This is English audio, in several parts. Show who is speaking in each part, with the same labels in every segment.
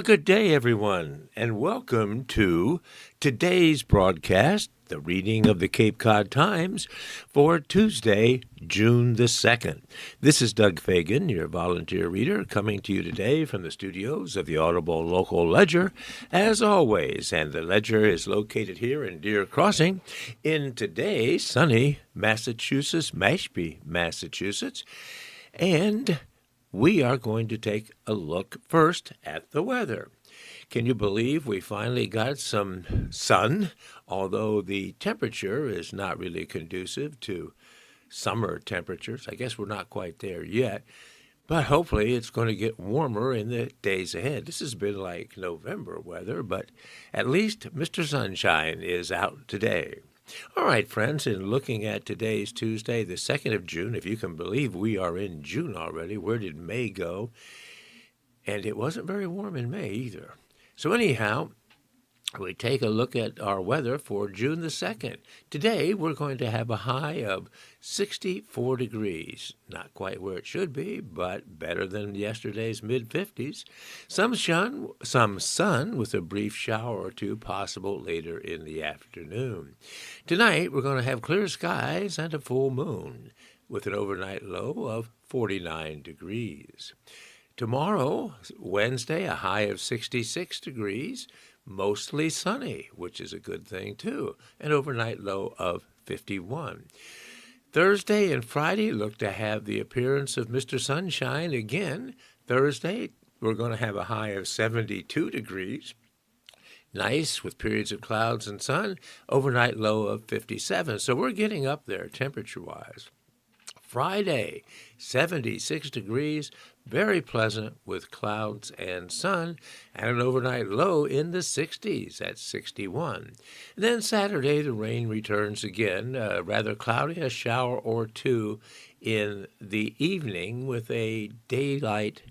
Speaker 1: a good day, everyone, and welcome to today's broadcast, the reading of the Cape Cod Times for Tuesday, June the 2nd. This is Doug Fagan, your volunteer reader, coming to you today from the studios of the Audible Local Ledger, as always, and the Ledger is located here in Deer Crossing in today's sunny Massachusetts, Mashpee, Massachusetts, and we are going to take a look first at the weather. Can you believe we finally got some sun, although the temperature is not really conducive to summer temperatures? I guess we're not quite there yet, but hopefully it's going to get warmer in the days ahead. This has been like November weather, but at least Mr. Sunshine is out today. All right, friends, in looking at today's Tuesday, the 2nd of June, if you can believe we are in June already, where did May go? And it wasn't very warm in May either. So anyhow, we take a look at our weather for June the 2nd. Today, we're going to have a high of 64 degrees. Not quite where it should be, but better than yesterday's mid-50s. Some sun with a brief shower or two possible later in the afternoon. Tonight, we're going to have clear skies and a full moon with an overnight low of 49 degrees. Tomorrow, Wednesday, a high of 66 degrees. Mostly sunny, which is a good thing, too. An overnight low of 51. Thursday and Friday look to have the appearance of Mr. Sunshine again. Thursday, we're going to have a high of 72 degrees. Nice, with periods of clouds and sun. Overnight low of 57. So we're getting up there temperature-wise. Friday, 76 degrees, very pleasant with clouds and sun, and an overnight low in the 60s at 61. And then Saturday, the rain returns again, rather cloudy, a shower or two in the evening with a daylight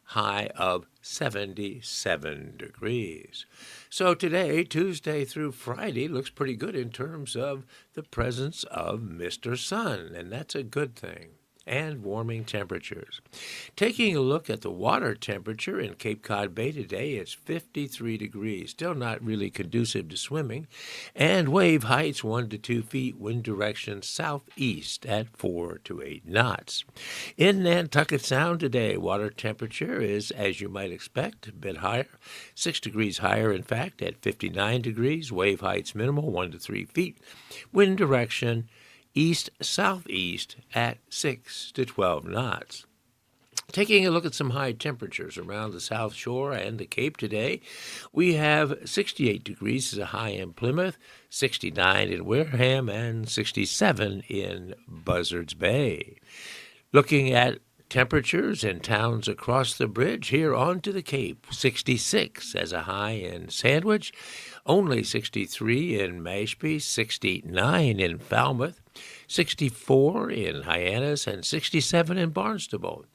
Speaker 1: high of 77 degrees. So today, Tuesday through Friday, looks pretty good in terms of the presence of Mr. Sun, and that's a good thing. And warming temperatures. Taking a look at the water temperature in Cape Cod Bay today, it's 53 degrees, still not really conducive to swimming, and wave heights 1 to 2 feet, wind direction southeast at 4 to 8 knots. In Nantucket Sound today, water temperature is, as you might expect, a bit higher, 6 degrees higher, in fact, at 59 degrees, wave heights minimal 1 to 3 feet, wind direction east-southeast at 6 to 12 knots. Taking a look at some high temperatures around the South Shore and the Cape today, we have 68 degrees as a high in Plymouth, 69 in Wareham, and 67 in Buzzards Bay. Looking at temperatures in towns across the bridge here onto the Cape, 66 as a high in Sandwich, only 63 in Mashpee, 69 in Falmouth, 64 in Hyannis, and 67 in Barnstable.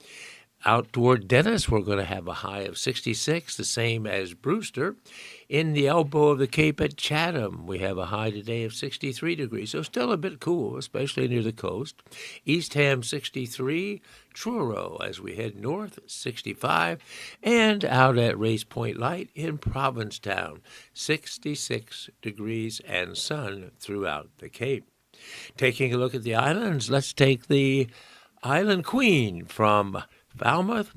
Speaker 1: Out toward Dennis, we're going to have a high of 66, the same as Brewster. In the elbow of the Cape at Chatham, we have a high today of 63 degrees, so still a bit cool, especially near the coast. Eastham, 63, Truro, as we head north, 65, and out at Race Point Light in Provincetown, 66 degrees and sun throughout the Cape. Taking a look at the islands, let's take the Island Queen from Falmouth,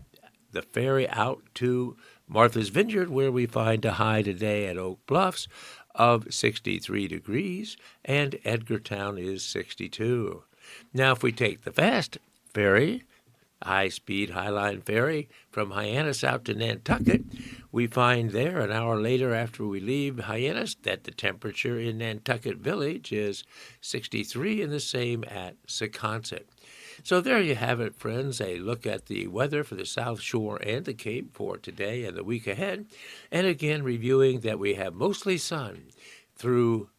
Speaker 1: the ferry out to Martha's Vineyard, where we find a high today at Oak Bluffs of 63 degrees, and Edgartown is 62. Now, if we take the fast ferry, high-speed Highline ferry from Hyannis out to Nantucket, we find there an hour later after we leave Hyannis that the temperature in Nantucket Village is 63 and the same at Secaucet. So there you have it, friends, a look at the weather for the South Shore and the Cape for today and the week ahead. And again, reviewing that we have mostly sun through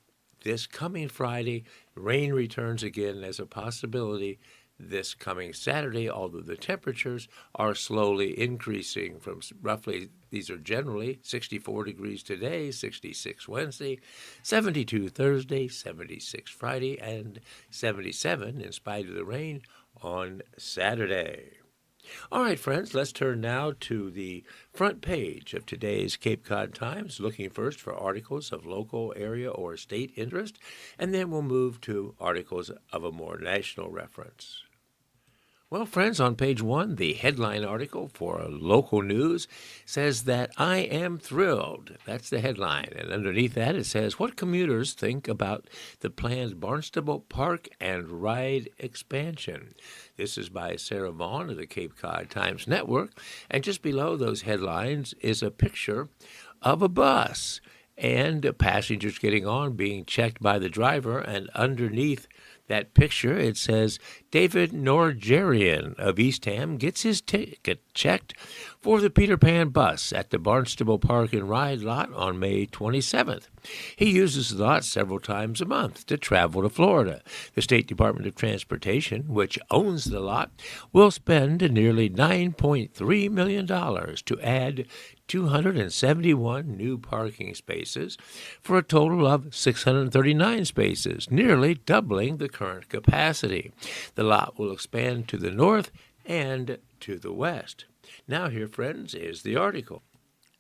Speaker 1: this coming Friday. Rain returns again as a possibility this coming Saturday, although the temperatures are slowly increasing from roughly, these are generally 64 degrees today, 66 Wednesday, 72 Thursday, 76 Friday, and 77 in spite of the rain on Saturday. All right, friends, let's turn now to the front page of today's Cape Cod Times, looking first for articles of local, area, or state interest, and then we'll move to articles of a more national reference. Well, friends, on page one, the headline article for local news says that I am thrilled. That's the headline. And underneath that, it says what commuters think about the planned Barnstable Park and Ride expansion. This is by Sarah Vaughn of the Cape Cod Times Network. And just below those headlines is a picture of a bus and passengers getting on, being checked by the driver, and underneath that picture, it says David Norgerian of Eastham gets his ticket checked for the Peter Pan bus at the Barnstable Park and Ride lot on May 27th. He uses the lot several times a month to travel to Florida. The State Department of Transportation, which owns the lot, will spend nearly $9.3 million to add 271 new parking spaces for a total of 639 spaces, nearly doubling the current capacity. The lot will expand to the north and to the west. Now here, friends, is the article.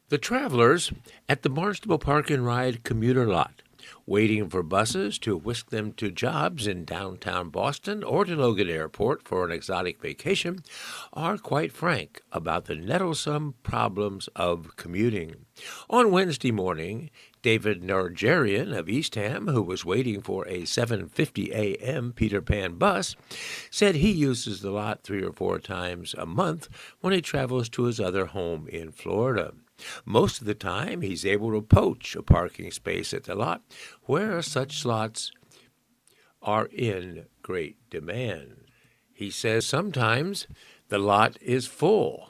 Speaker 1: The travelers at the Barnstable Park and Ride commuter lot, waiting for buses to whisk them to jobs in downtown Boston or to Logan Airport for an exotic vacation, are quite frank about the nettlesome problems of commuting. On Wednesday morning, David Norgerian of Eastham, who was waiting for a 7:50 a.m. Peter Pan bus, said he uses the lot 3 or 4 times a month when he travels to his other home in Florida. Most of the time, he's able to poach a parking space at the lot, where such slots are in great demand. He says sometimes the lot is full,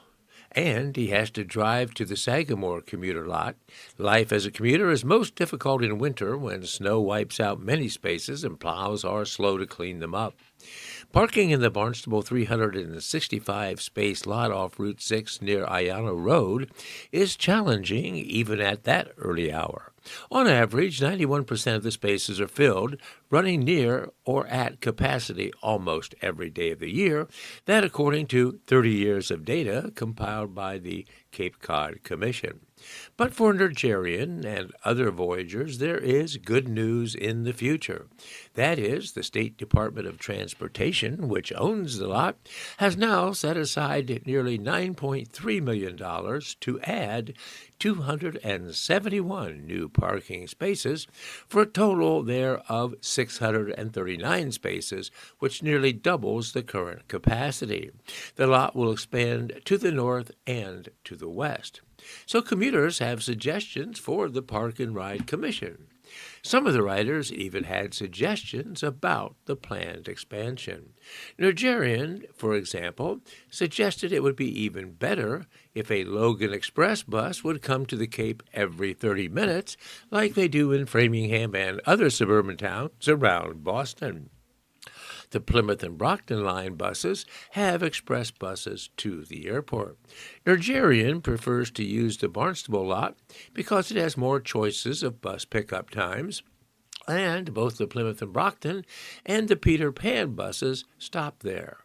Speaker 1: and he has to drive to the Sagamore commuter lot. Life as a commuter is most difficult in winter when snow wipes out many spaces and plows are slow to clean them up. Parking in the Barnstable 365-space lot off Route 6 near Ayana Road is challenging even at that early hour. On average, 91% of the spaces are filled, running near or at capacity almost every day of the year. That according to 30 years of data compiled by the Cape Cod Commission. But for Norgerian and other voyagers, there is good news in the future. That is, the State Department of Transportation, which owns the lot, has now set aside nearly $9.3 million to add 271 new parking spaces for a total there of 639 spaces, which nearly doubles the current capacity. The lot will expand to the north and to the west. So commuters have suggestions for the Park and Ride Commission. Some of the writers even had suggestions about the planned expansion. Norgerian, for example, suggested it would be even better if a Logan Express bus would come to the Cape every 30 minutes, like they do in Framingham and other suburban towns around Boston. The Plymouth and Brockton line buses have express buses to the airport. Norgerian prefers to use the Barnstable lot because it has more choices of bus pickup times, and both the Plymouth and Brockton and the Peter Pan buses stop there.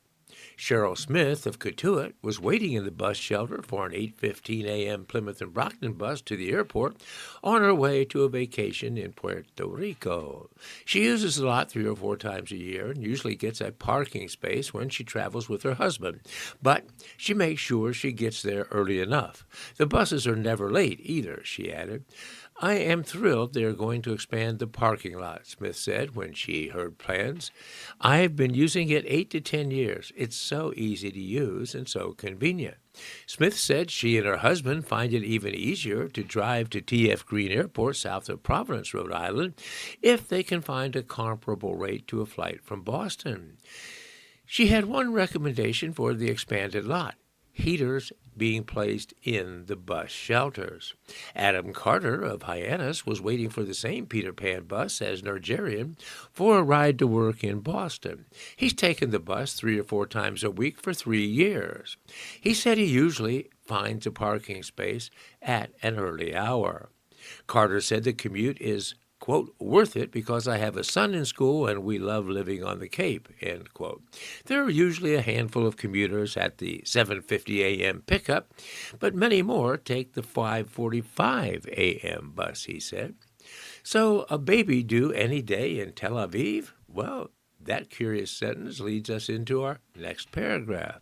Speaker 1: Cheryl Smith of Cotuit was waiting in the bus shelter for an 8:15 a.m. Plymouth and Brockton bus to the airport on her way to a vacation in Puerto Rico. She uses the lot 3 or 4 times a year and usually gets a parking space when she travels with her husband, but she makes sure she gets there early enough. The buses are never late either, she added. I am thrilled they are going to expand the parking lot, Smith said when she heard plans. I've been using it 8 to 10 years. It's so easy to use and so convenient. Smith said she and her husband find it even easier to drive to T.F. Green Airport south of Providence, Rhode Island, if they can find a comparable rate to a flight from Boston. She had one recommendation for the expanded lot: heaters being placed in the bus shelters. Adam Carter of Hyannis was waiting for the same Peter Pan bus as Norgerian for a ride to work in Boston. He's taken the bus 3 or 4 times a week for 3 years. He said he usually finds a parking space at an early hour. Carter said the commute is quote, worth it because I have a son in school and we love living on the Cape, end quote. There are usually a handful of commuters at the 7:50 a.m. pickup, but many more take the 5:45 a.m. bus, he said. So a baby due any day in Tel Aviv? Well, that curious sentence leads us into our next paragraph.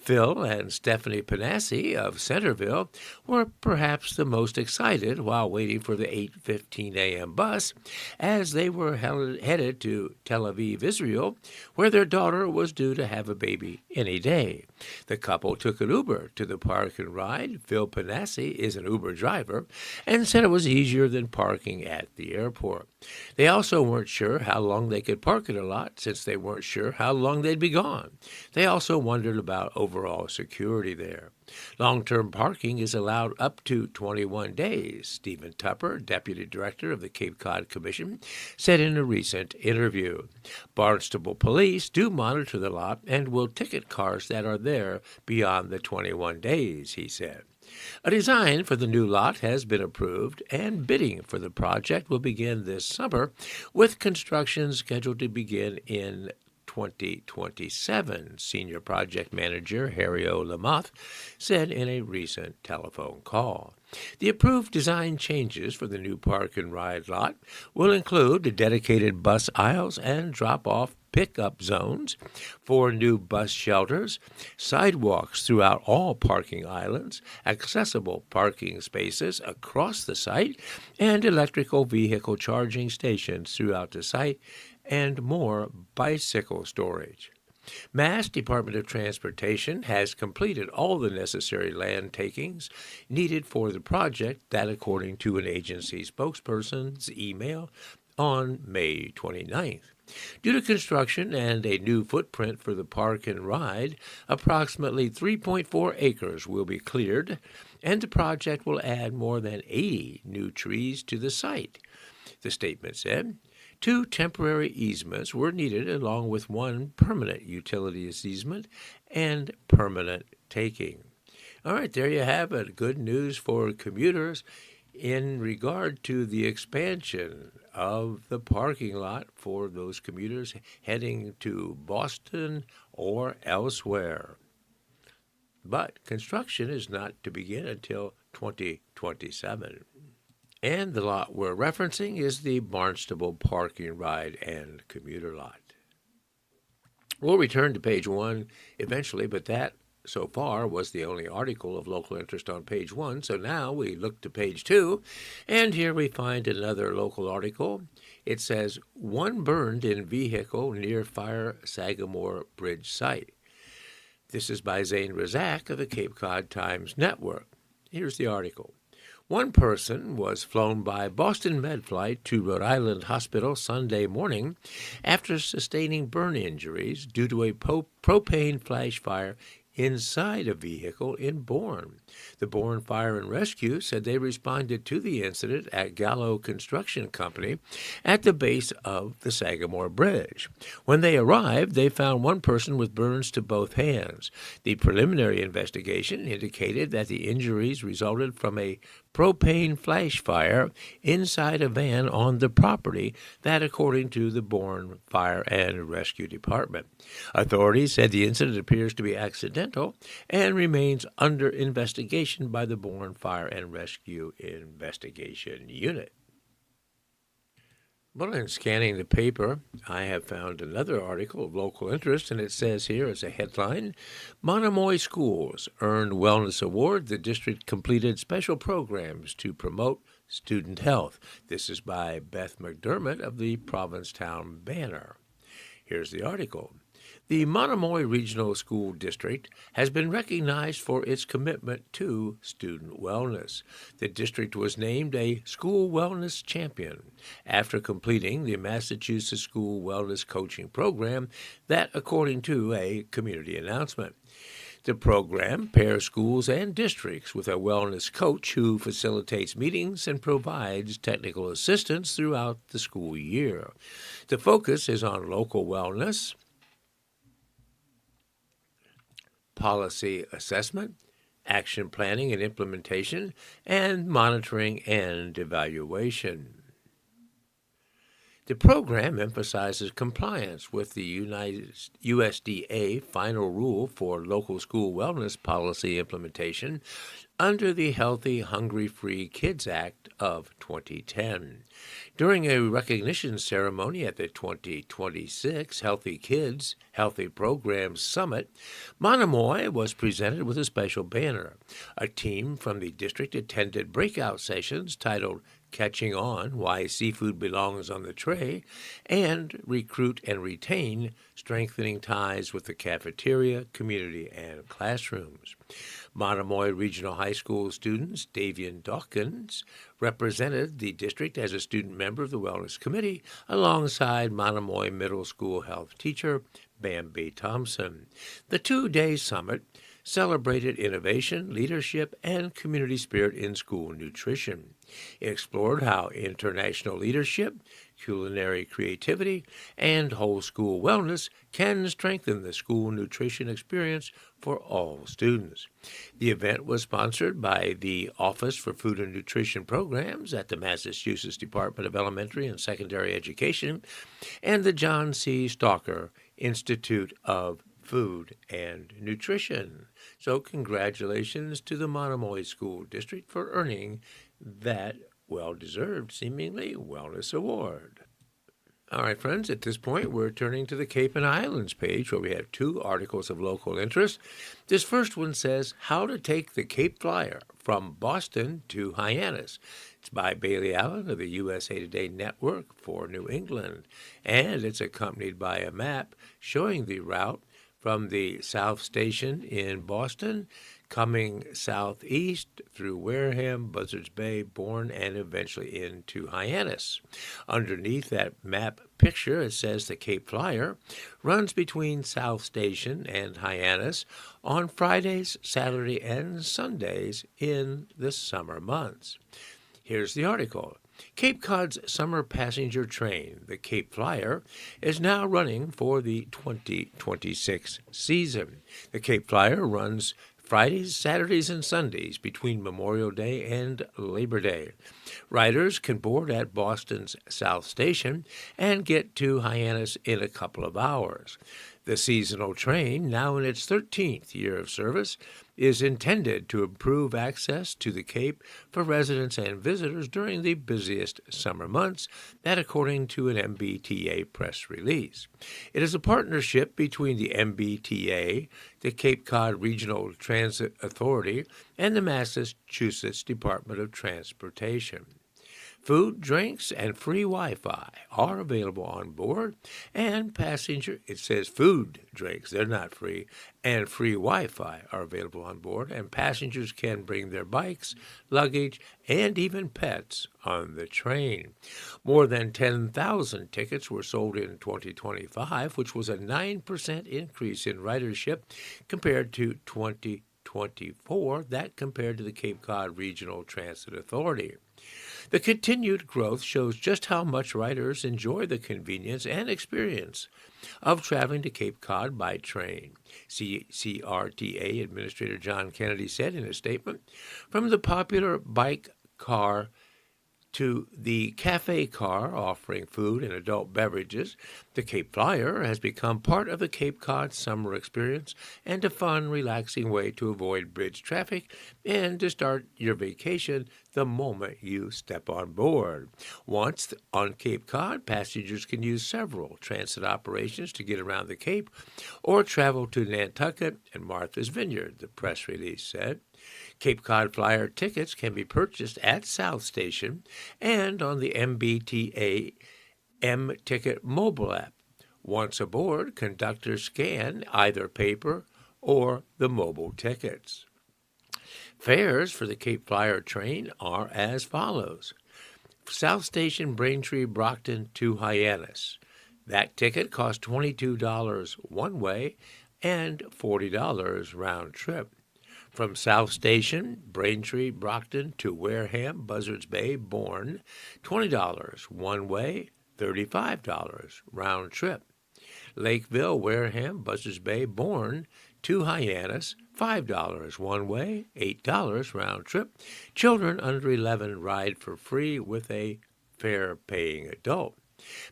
Speaker 1: Phil and Stephanie Panassi of Centerville were perhaps the most excited while waiting for the 8:15 a.m. bus as they were headed to Tel Aviv, Israel, where their daughter was due to have a baby any day. The couple took an Uber to the park and ride. Phil Panassi is an Uber driver and said it was easier than parking at the airport. They also weren't sure how long they could park at a lot since they weren't sure how long they'd be gone. They also wondered about overall security there. Long-term parking is allowed up to 21 days, Stephen Tupper, Deputy Director of the Cape Cod Commission, said in a recent interview. Barnstable police do monitor the lot and will ticket cars that are there beyond the 21 days, he said. A design for the new lot has been approved, and bidding for the project will begin this summer, with construction scheduled to begin in 2027, Senior Project Manager Harry O. Lamoth said in a recent telephone call. The approved design changes for the new park and ride lot will include dedicated bus aisles and drop-off pickup zones, 4 new bus shelters, sidewalks throughout all parking islands, accessible parking spaces across the site, and electrical vehicle charging stations throughout the site, and more bicycle storage. Mass Department of Transportation has completed all the necessary land takings needed for the project, that according to an agency spokesperson's email on May 29th. Due to construction and a new footprint for the park and ride, approximately 3.4 acres will be cleared, and the project will add more than 80 new trees to the site. The statement said, 2 temporary easements were needed along with 1 permanent utilities easement and permanent taking. All right, there you have it. Good news for commuters in regard to the expansion of the parking lot for those commuters heading to Boston or elsewhere. But construction is not to begin until 2027. And the lot we're referencing is the Barnstable Parking Ride and Commuter Lot. We'll return to page 1 eventually, but that so far was the only article of local interest on page 1. So now we look to page 2, and here we find another local article. It says, 1 burned in vehicle near fire Sagamore Bridge site. This is by Zane Razak of the Cape Cod Times Network. Here's the article. 1 person was flown by Boston Med Flight to Rhode Island Hospital Sunday morning after sustaining burn injuries due to a propane flash fire inside a vehicle in Bourne. The Bourne Fire and Rescue said they responded to the incident at Gallo Construction Company at the base of the Sagamore Bridge. When they arrived, they found 1 person with burns to both hands. The preliminary investigation indicated that the injuries resulted from a propane flash fire inside a van on the property, that according to the Bourne Fire and Rescue Department. Authorities said the incident appears to be accidental and remains under investigation by the Bourne Fire and Rescue Investigation Unit. Well, in scanning the paper, I have found another article of local interest, and it says here as a headline, Monomoy Schools earned Wellness Award. The district completed special programs to promote student health. This is by Beth McDermott of the Provincetown Banner. Here's the article. The Monomoy Regional School District has been recognized for its commitment to student wellness. The district was named a School Wellness Champion after completing the Massachusetts School Wellness Coaching Program, that according to a community announcement. The program pairs schools and districts with a wellness coach who facilitates meetings and provides technical assistance throughout the school year. The focus is on local wellness, policy assessment, action planning and implementation, and monitoring and evaluation. The program emphasizes compliance with the USDA final rule for local school wellness policy implementation under the Healthy Hungry Free Kids Act of 2010. During a recognition ceremony at the 2026 Healthy Kids, Healthy Programs Summit, Monomoy was presented with a special banner. A team from the district attended breakout sessions titled Catching On, Why Seafood Belongs on the Tray, and Recruit and Retain, Strengthening Ties with the Cafeteria, Community, and Classrooms. Monomoy Regional High School students Davian Dawkins represented the district as a student member of the Wellness Committee alongside Monomoy Middle School health teacher Bambi Thompson. The two-day summit celebrated innovation, leadership, and community spirit in school nutrition. It explored how international leadership, culinary creativity, and whole school wellness can strengthen the school nutrition experience for all students. The event was sponsored by the Office for Food and Nutrition Programs at the Massachusetts Department of Elementary and Secondary Education and the John C. Stalker Institute of Food and Nutrition. So congratulations to the Monomoy School District for earning that well-deserved, seemingly, wellness award. All right, friends, at this point, we're turning to the Cape and Islands page where we have two articles of local interest. This first one says, How to Take the Cape Flyer from Boston to Hyannis. It's by Bailey Allen of the USA Today Network for New England, and it's accompanied by a map showing the route from the South Station in Boston, coming southeast through Wareham, Buzzards Bay, Bourne, and eventually into Hyannis. Underneath that map picture, it says the Cape Flyer runs between South Station and Hyannis on Fridays, Saturday, and Sundays in the summer months. Here's the article. Cape Cod's summer passenger train, the Cape Flyer, is now running for the 2026 season. The Cape Flyer runs Fridays, Saturdays, and Sundays between Memorial Day and Labor Day. Riders can board at Boston's South Station and get to Hyannis in a couple of hours. The seasonal train, now in its 13th year of service, is intended to improve access to the Cape for residents and visitors during the busiest summer months, that according to an MBTA press release. It is a partnership between the MBTA, the Cape Cod Regional Transit Authority, and the Massachusetts Department of Transportation. Food, drinks, and free Wi-Fi are available on board, and it says food, drinks, they're not free, and free Wi-Fi are available on board, and passengers can bring their bikes, luggage, and even pets on the train. More than 10,000 tickets were sold in 2025, which was a 9% increase in ridership compared to 2024, that compared to the Cape Cod Regional Transit Authority. The continued growth shows just how much riders enjoy the convenience and experience of traveling to Cape Cod by train. CRTA Administrator John Kennedy said in a statement, From the popular bike car to the cafe car offering food and adult beverages, the Cape Flyer has become part of the Cape Cod summer experience and a fun, relaxing way to avoid bridge traffic and to start your vacation the moment you step on board. Once on Cape Cod, passengers can use several transit operations to get around the Cape or travel to Nantucket and Martha's Vineyard, the press release said. Cape Cod Flyer tickets can be purchased at South Station and on the MBTA M-Ticket mobile app. Once aboard, conductors scan either paper or the mobile tickets. Fares for the Cape Flyer train are as follows. South Station Braintree Brockton to Hyannis. That ticket costs $22 one way and $40 round trip. From South Station, Braintree, Brockton to Wareham, Buzzards Bay, Bourne, $20 one way, $35 round trip. Lakeville, Wareham, Buzzards Bay, Bourne to Hyannis, $5 one way, $8 round trip. Children under 11 ride for free with a fare-paying adult.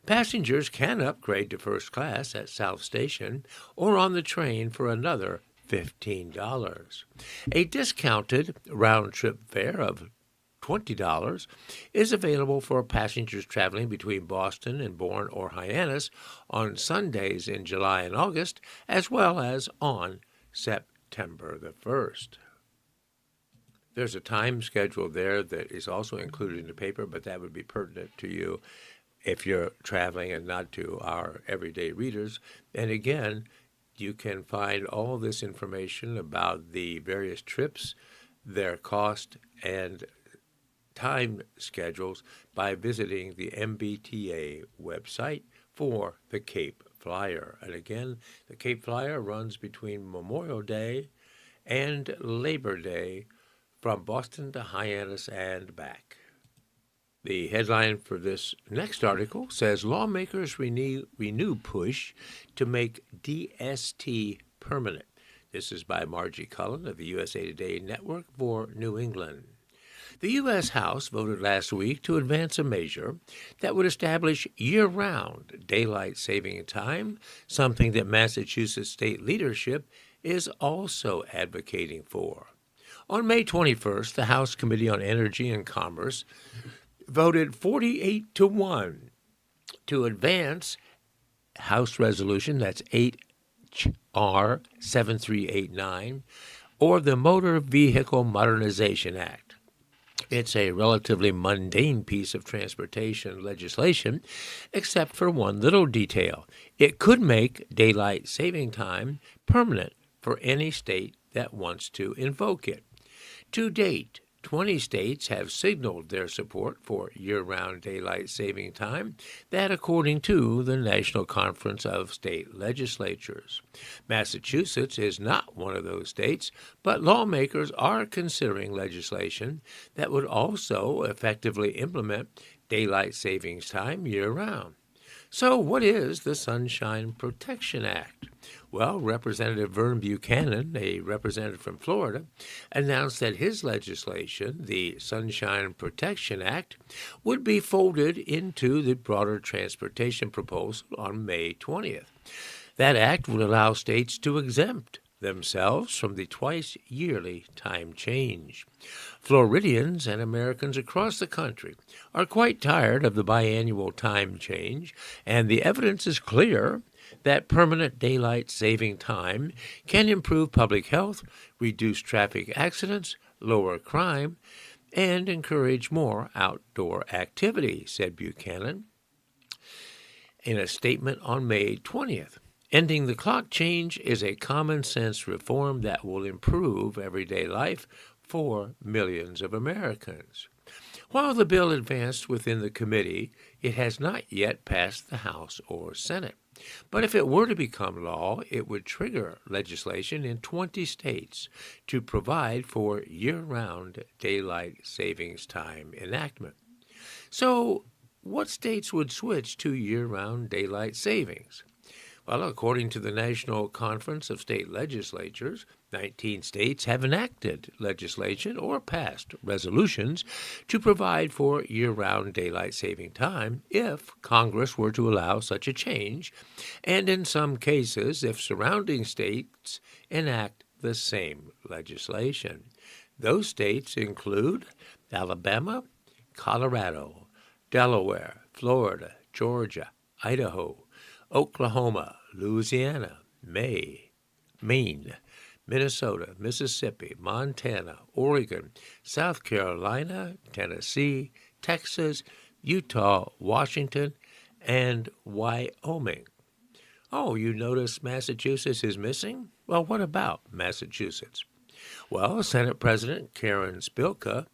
Speaker 1: Passengers can upgrade to first class at South Station or on the train for another $15. A discounted round-trip fare of $20 is available for passengers traveling between Boston and Bourne or Hyannis on Sundays in July and August, as well as on September the 1st. There's a time schedule there that is also included in the paper, but that would be pertinent to you if you're traveling and not to our everyday readers. And again, you can find all this information about the various trips, their cost, and time schedules by visiting the MBTA website for the Cape Flyer. And again, the Cape Flyer runs between Memorial Day and Labor Day from Boston to Hyannis and back. The headline for this next article says, lawmakers renew push to make DST permanent. This is by Margie Cullen of the USA Today Network for New England. The U.S. House voted last week to advance a measure that would establish year-round daylight saving time, something that Massachusetts state leadership is also advocating for. On May 21st, the House Committee on Energy and Commerce voted 48-1 to advance House Resolution, that's H.R. 7389, or the Motor Vehicle Modernization Act. It's a relatively mundane piece of transportation legislation, except for one little detail. It could make daylight saving time permanent for any state that wants to invoke it. To date, 20 states have signaled their support for year-round daylight saving time, that according to the National Conference of State Legislatures. Massachusetts is not one of those states, but lawmakers are considering legislation that would also effectively implement daylight savings time year-round. So what is the Sunshine Protection Act? Well, Representative Vern Buchanan, a representative from Florida, announced that his legislation, the Sunshine Protection Act, would be folded into the broader transportation proposal on May 20th. That act would allow states to exempt themselves from the twice-yearly time change. Floridians and Americans across the country are quite tired of the biannual time change, and the evidence is clear that permanent daylight saving time can improve public health, reduce traffic accidents, lower crime, and encourage more outdoor activity, said Buchanan in a statement on May 20th. Ending the clock change is a common-sense reform that will improve everyday life for millions of Americans. While the bill advanced within the committee, it has not yet passed the House or Senate. But if it were to become law, it would trigger legislation in 20 states to provide for year-round daylight savings time enactment. So, what states would switch to year-round daylight savings? Well, according to the National Conference of State Legislatures, 19 states have enacted legislation or passed resolutions to provide for year-round daylight saving time if Congress were to allow such a change, and in some cases, if surrounding states enact the same legislation. Those states include Alabama, Colorado, Delaware, Florida, Georgia, Idaho, Oklahoma, Louisiana, Maine, Minnesota, Mississippi, Montana, Oregon, South Carolina, Tennessee, Texas, Utah, Washington, and Wyoming. Oh, you notice Massachusetts is missing? Well, what about Massachusetts? Well, Senate President Karen Spilka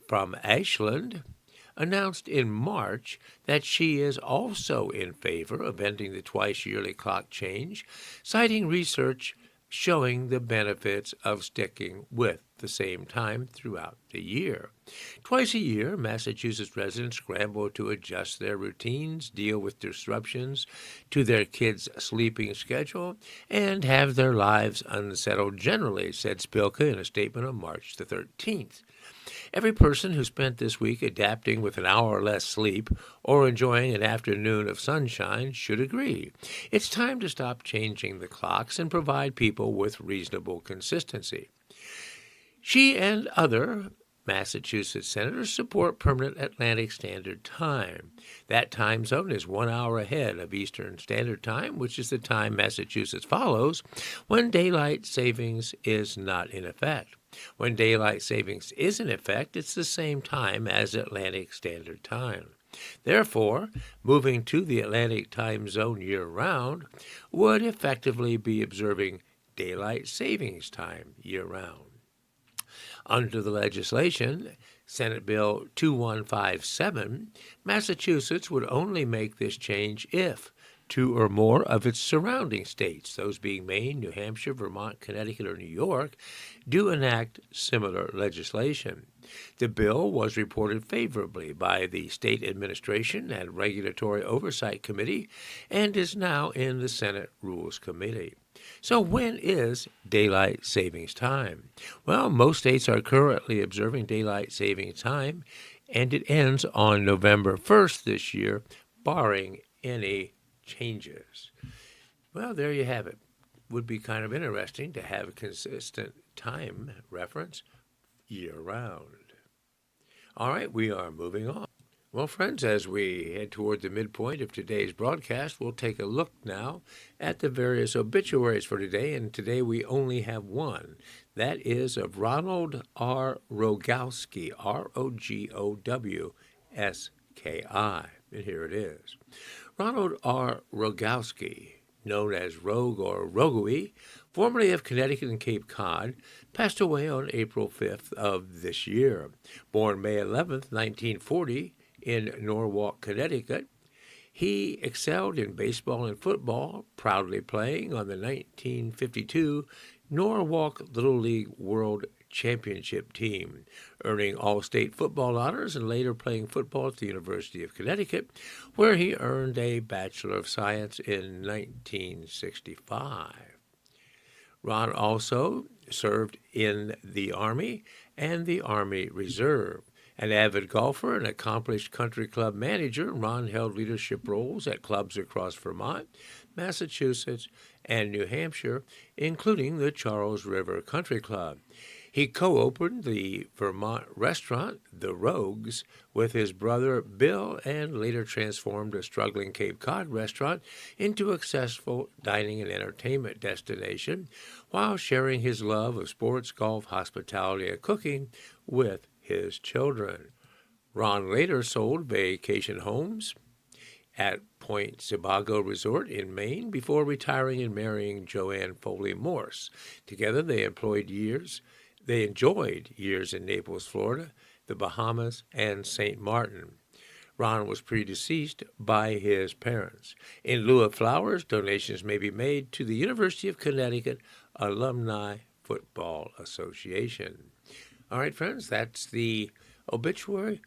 Speaker 1: from Ashland announced in March that she is also in favor of ending the twice-yearly clock change, citing research showing the benefits of sticking with the same time throughout the year. Twice a year, Massachusetts residents scramble to adjust their routines, deal with disruptions to their kids' sleeping schedule, and have their lives unsettled generally, said Spilka in a statement on March the 13th. Every person who spent this week adapting with an hour less sleep or enjoying an afternoon of sunshine should agree. It's time to stop changing the clocks and provide people with reasonable consistency. She and other Massachusetts senators support permanent Atlantic Standard Time. That time zone is 1 hour ahead of Eastern Standard Time, which is the time Massachusetts follows when daylight savings is not in effect. When daylight savings is in effect, it's the same time as Atlantic Standard Time. Therefore, moving to the Atlantic time zone year-round would effectively be observing daylight savings time year-round. Under the legislation, Senate Bill 2157, Massachusetts would only make this change if 2 or more of its surrounding states, those being Maine, New Hampshire, Vermont, Connecticut, or New York, do enact similar legislation. The bill was reported favorably by the State Administration and Regulatory Oversight Committee and is now in the Senate Rules Committee. So when is daylight savings time? Well, most states are currently observing daylight savings time, and it ends on November 1st this year, barring any changes. Well, there you have it. Would be kind of interesting to have a consistent time reference year-round. All right, we are moving on. Well, friends, as we head toward the midpoint of today's broadcast, we'll take a look now at the various obituaries for today, and today we only have one. That is of Ronald R. Rogowski, R-O-G-O-W-S-K-I, and here it is. Ronald R. Rogowski, known as Rogue or Rogoway, formerly of Connecticut and Cape Cod, passed away on April 5th of this year. Born May 11th, 1940, in Norwalk, Connecticut, he excelled in baseball and football, proudly playing on the 1952 Norwalk Little League World Championship team, earning all-state football honors and later playing football at the University of Connecticut, where he earned a Bachelor of Science in 1965. Ron also served in the Army and the Army Reserve. An avid golfer and accomplished country club manager, Ron held leadership roles at clubs across Vermont, Massachusetts, and New Hampshire, including the Charles River Country Club. He co-opened the Vermont restaurant, The Rogues, with his brother Bill and later transformed a struggling Cape Cod restaurant into a successful dining and entertainment destination while sharing his love of sports, golf, hospitality, and cooking with his children. Ron later sold vacation homes at Point Sebago Resort in Maine before retiring and marrying Joanne Foley Morse. Together they enjoyed years in Naples, Florida, the Bahamas, and St. Martin. Ron was predeceased by his parents. In lieu of flowers, donations may be made to the University of Connecticut Alumni Football Association. All right, friends, that's the obituary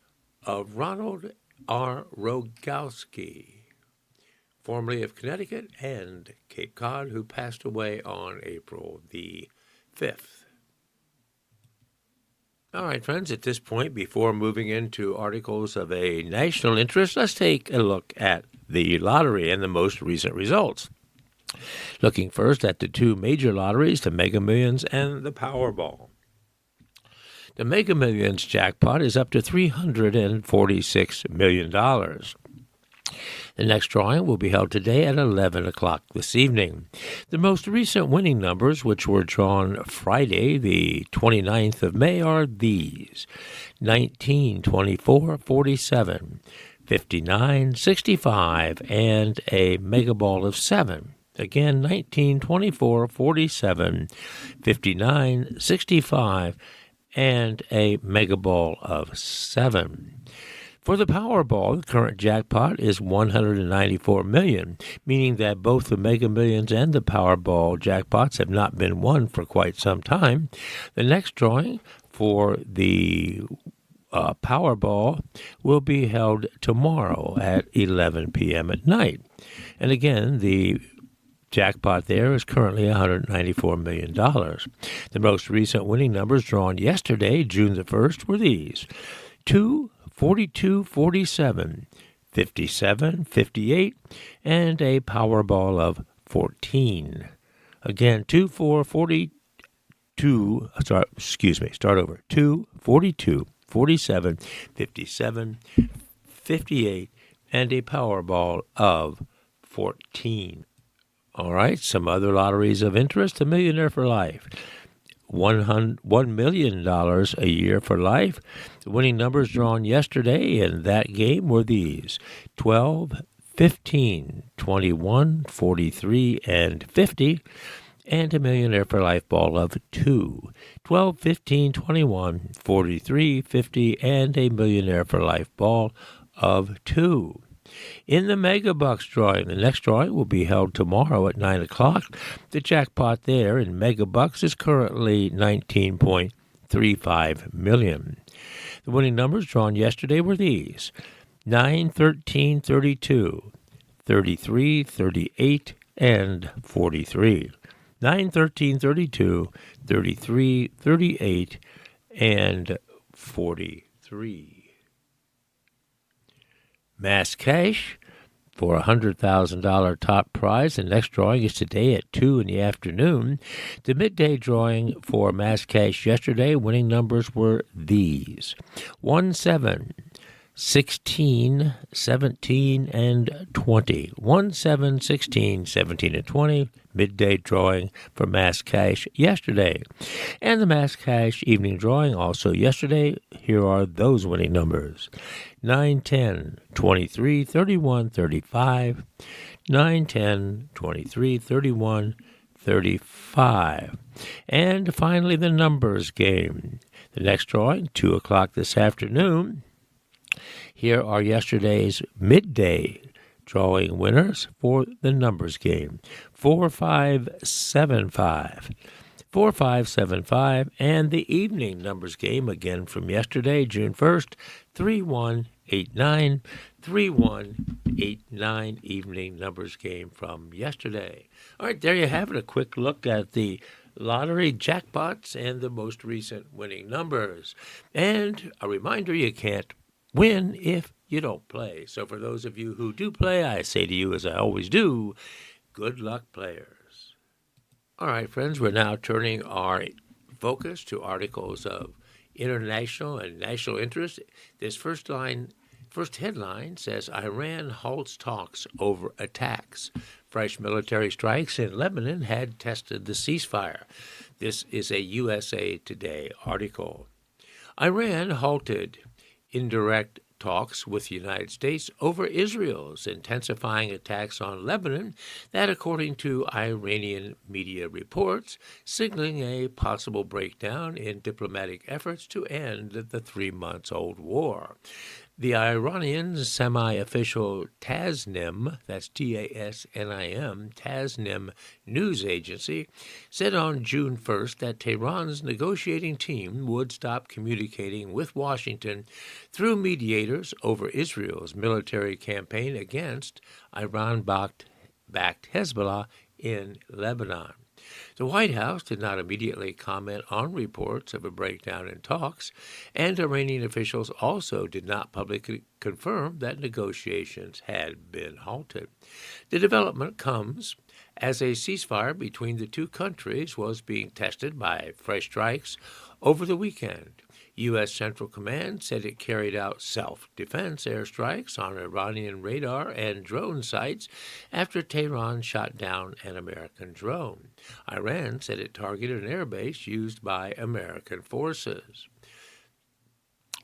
Speaker 1: of Ronald R. Rogowski, formerly of Connecticut and Cape Cod, who passed away on April the 5th. All right, friends, at this point, before moving into articles of a national interest, let's take a look at the lottery and the most recent results. Looking first at the two major lotteries, the Mega Millions and the Powerball. The Mega Millions jackpot is up to $346 million. The next drawing will be held today at 11 o'clock this evening. The most recent winning numbers, which were drawn Friday, the 29th of May, are these: 19, 24, 47, 59, 65, and a mega ball of 7. Again, 19, 24, 47, 59, 65, and a mega ball of 7. For the Powerball, the current jackpot is $194 million, meaning that both the Mega Millions and the Powerball jackpots have not been won for quite some time. The next drawing for the Powerball will be held tomorrow at 11 p.m. at night. And again, the jackpot there is currently $194 million. The most recent winning numbers drawn yesterday, June the 1st, were these: 2, 42, 47, 57, 58, and a Powerball of 14. Again, 2, 4, 42, start over. 2, 42, 47, 57, 58, and a Powerball of 14. All right, some other lotteries of interest. The Millionaire for Life. $1 million a year for life. The winning numbers drawn yesterday in that game were these: 12, 15, 21, 43, and 50, and a Millionaire for Life ball of 2. 12, 15, 21, 43, 50, and a Millionaire for Life ball of 2. In the Mega Bucks drawing, the next drawing will be held tomorrow at 9 o'clock. The jackpot there in Mega Bucks is currently $19.35 million. The winning numbers drawn yesterday were these: 9, 13, 32, 33, 38, and 43. 9, 13, 32, 33, 38, and 43. Mass cash for a $100,000 top prize. The next drawing is today at 2 in the afternoon. The midday drawing for mass cash yesterday, winning numbers were these: 1, 7, 16, 17, and 20. 1, 7, 16, 17, and 20. Midday drawing for mass cash yesterday. And the mass cash evening drawing also yesterday. Here are those winning numbers: 9, 10, 23, 31, 35. 9, 10, 23, 31, 35. And finally, the numbers game. The next drawing, 2 o'clock this afternoon. Here are yesterday's midday drawing winners for the numbers game: 4575, 4575, and the evening numbers game again from yesterday, June 1st, 3189, 3189, evening numbers game from yesterday. All right, there you have it, a quick look at the lottery jackpots and the most recent winning numbers. And a reminder, you can't win if you don't play. So for those of you who do play, I say to you, as I always do, good luck, players. All right, friends, we're now turning our focus to articles of international and national interest. This first headline says, Iran halts talks over attacks. Fresh military strikes in Lebanon had tested the ceasefire. This is a USA Today article. Iran halted indirect talks with the United States over Israel's intensifying attacks on Lebanon that, according to Iranian media reports, signaling a possible breakdown in diplomatic efforts to end the 3-month-old war. The Iranian semi-official Tasnim, that's Tasnim, Tasnim news agency, said on June 1st that Tehran's negotiating team would stop communicating with Washington through mediators over Israel's military campaign against Iran-backed Hezbollah in Lebanon. The White House did not immediately comment on reports of a breakdown in talks, and Iranian officials also did not publicly confirm that negotiations had been halted. The development comes as a ceasefire between the two countries was being tested by fresh strikes over the weekend. U.S. Central Command said it carried out self-defense airstrikes on Iranian radar and drone sites after Tehran shot down an American drone. Iran said it targeted an airbase used by American forces.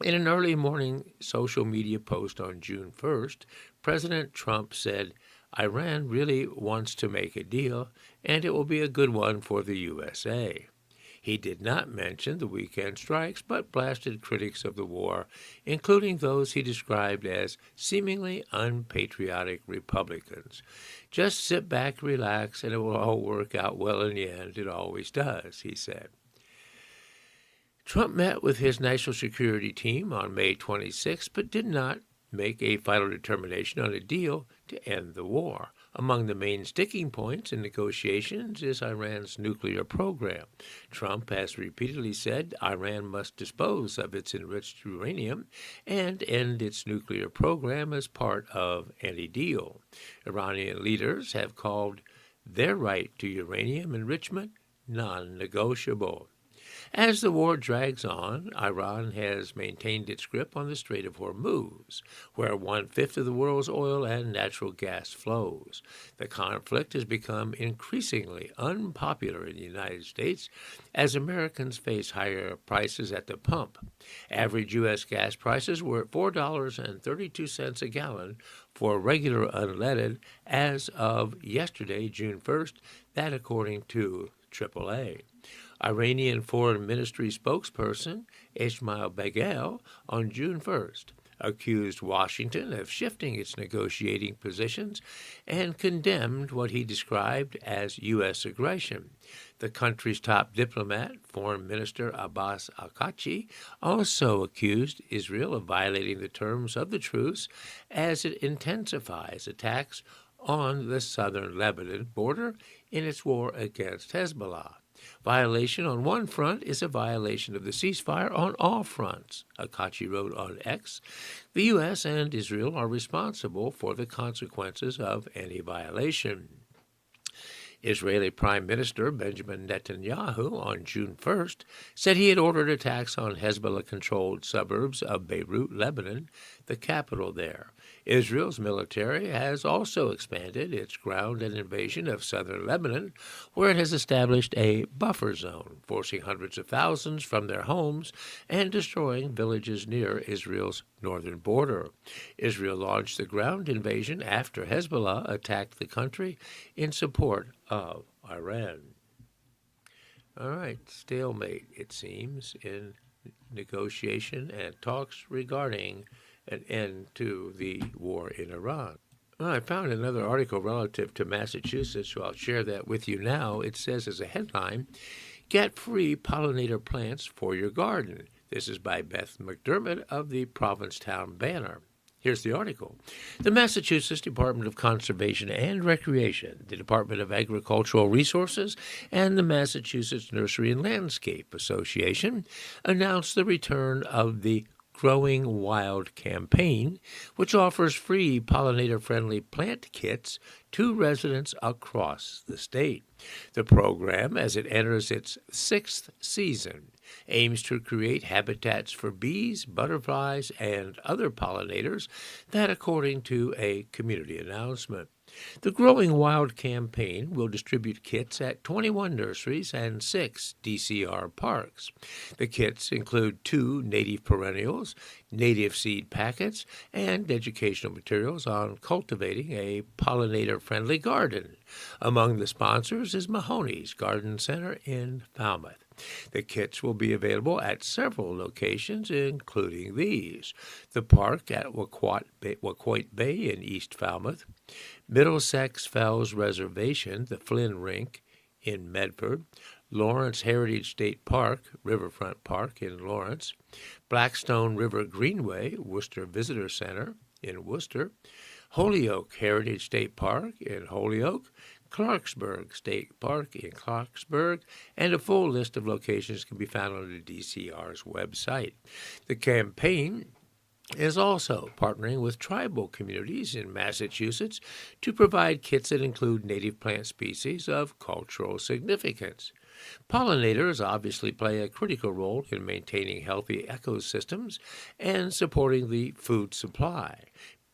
Speaker 1: In an early morning social media post on June 1st, President Trump said, Iran really wants to make a deal, and it will be a good one for the USA. He did not mention the weekend strikes, but blasted critics of the war, including those he described as seemingly unpatriotic Republicans. Just sit back, relax, and it will all work out well in the end. It always does, he said. Trump met with his national security team on May 26, but did not make a final determination on a deal to end the war. Among the main sticking points in negotiations is Iran's nuclear program. Trump has repeatedly said Iran must dispose of its enriched uranium and end its nuclear program as part of any deal. Iranian leaders have called their right to uranium enrichment non-negotiable. As the war drags on, Iran has maintained its grip on the Strait of Hormuz, where 1/5 of the world's oil and natural gas flows. The conflict has become increasingly unpopular in the United States as Americans face higher prices at the pump. Average U.S. gas prices were at $4.32 a gallon for regular unleaded as of yesterday, June 1st, that according to AAA. Iranian Foreign Ministry spokesperson Ismail Bagel on June 1st accused Washington of shifting its negotiating positions and condemned what he described as U.S. aggression. The country's top diplomat, Foreign Minister Abbas Araghchi, also accused Israel of violating the terms of the truce as it intensifies attacks on the southern Lebanon border in its war against Hezbollah. Violation on one front is a violation of the ceasefire on all fronts, Araghchi wrote on X. The U.S. and Israel are responsible for the consequences of any violation. Israeli Prime Minister Benjamin Netanyahu on June 1st said he had ordered attacks on Hezbollah-controlled suburbs of Beirut, Lebanon, the capital there. Israel's military has also expanded its ground and invasion of southern Lebanon, where it has established a buffer zone, forcing hundreds of thousands from their homes and destroying villages near Israel's northern border. Israel launched the ground invasion after Hezbollah attacked the country in support of Iran. All right, stalemate, it seems, in negotiation and talks regarding an end to the war in Iran. Well, I found another article relative to Massachusetts, so I'll share that with you now. It says as a headline, "Get free pollinator plants for your garden." This is by Beth McDermott of the Provincetown Banner. Here's the article. The Massachusetts Department of Conservation and Recreation, the Department of Agricultural Resources, and the Massachusetts Nursery and Landscape Association announced the return of the Growing Wild campaign, which offers free pollinator-friendly plant kits to residents across the state. The program, as it enters its 6th season, aims to create habitats for bees, butterflies, and other pollinators, that according to a community announcement. The Growing Wild campaign will distribute kits at 21 nurseries and 6 DCR parks. The kits include 2 native perennials, native seed packets, and educational materials on cultivating a pollinator-friendly garden. Among the sponsors is Mahoney's Garden Center in Falmouth. The kits will be available at several locations, including these: the park at Waquoit Bay in East Falmouth, Middlesex Fells Reservation, the Flynn Rink in Medford, Lawrence Heritage State Park, Riverfront Park in Lawrence, Blackstone River Greenway, Worcester Visitor Center in Worcester, Holyoke Heritage State Park in Holyoke, Clarksburg State Park in Clarksburg, and a full list of locations can be found on the DCR's website. The campaign is also partnering with tribal communities in Massachusetts to provide kits that include native plant species of cultural significance. Pollinators obviously play a critical role in maintaining healthy ecosystems and supporting the food supply.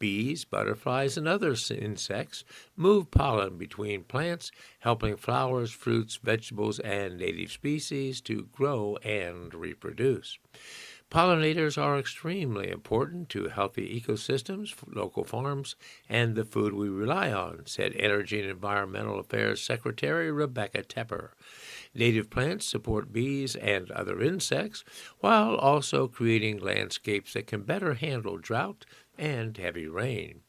Speaker 1: Bees, butterflies, and other insects move pollen between plants, helping flowers, fruits, vegetables, and native species to grow and reproduce. Pollinators are extremely important to healthy ecosystems, local farms, and the food we rely on, said Energy and Environmental Affairs Secretary Rebecca Tepper. Native plants support bees and other insects, while also creating landscapes that can better handle drought and heavy rain.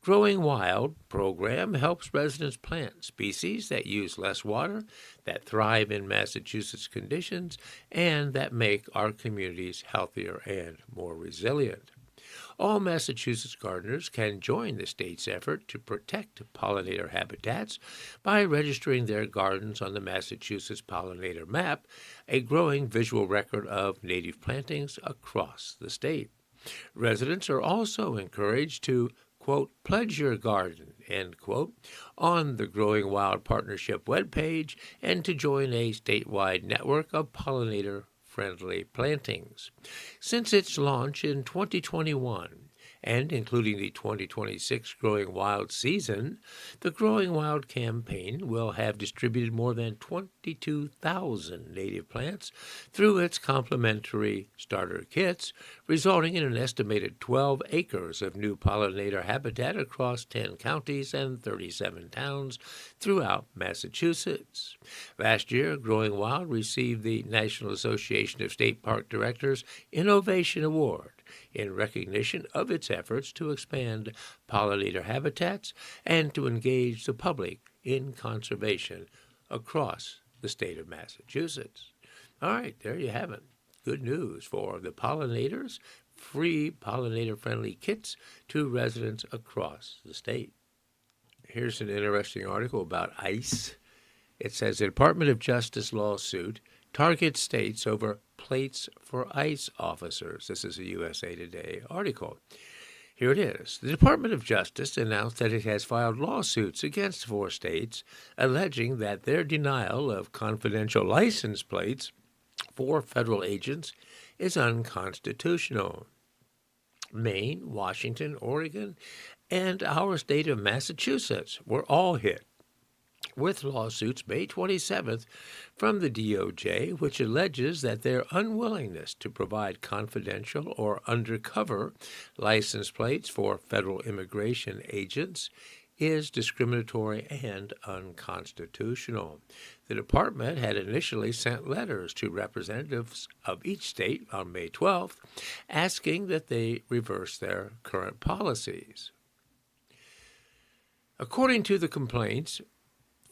Speaker 1: Growing Wild program helps residents plant species that use less water, that thrive in Massachusetts conditions, and that make our communities healthier and more resilient. All Massachusetts gardeners can join the state's effort to protect pollinator habitats by registering their gardens on the Massachusetts Pollinator Map, a growing visual record of native plantings across the state. Residents are also encouraged to, quote, pledge your garden, end quote, on the Growing Wild Partnership webpage and to join a statewide network of pollinator-friendly plantings. Since its launch in 2021, and including the 2026 Growing Wild season, the Growing Wild campaign will have distributed more than 22,000 native plants through its complimentary starter kits, resulting in an estimated 12 acres of new pollinator habitat across 10 counties and 37 towns throughout Massachusetts. Last year, Growing Wild received the National Association of State Park Directors Innovation Award in recognition of its efforts to expand pollinator habitats and to engage the public in conservation across the state of Massachusetts. All right, there you have it. Good news for the pollinators, free pollinator-friendly kits to residents across the state. Here's an interesting article about ICE. It says the Department of Justice lawsuit targets states over plates for ICE officers. This is a USA Today article. Here it is. The Department of Justice announced that it has filed lawsuits against 4 states, alleging that their denial of confidential license plates for federal agents is unconstitutional. Maine, Washington, Oregon, and our state of Massachusetts were all hit with lawsuits May 27th from the DOJ, which alleges that their unwillingness to provide confidential or undercover license plates for federal immigration agents is discriminatory and unconstitutional. The department had initially sent letters to representatives of each state on May 12th asking that they reverse their current policies. According to the complaints,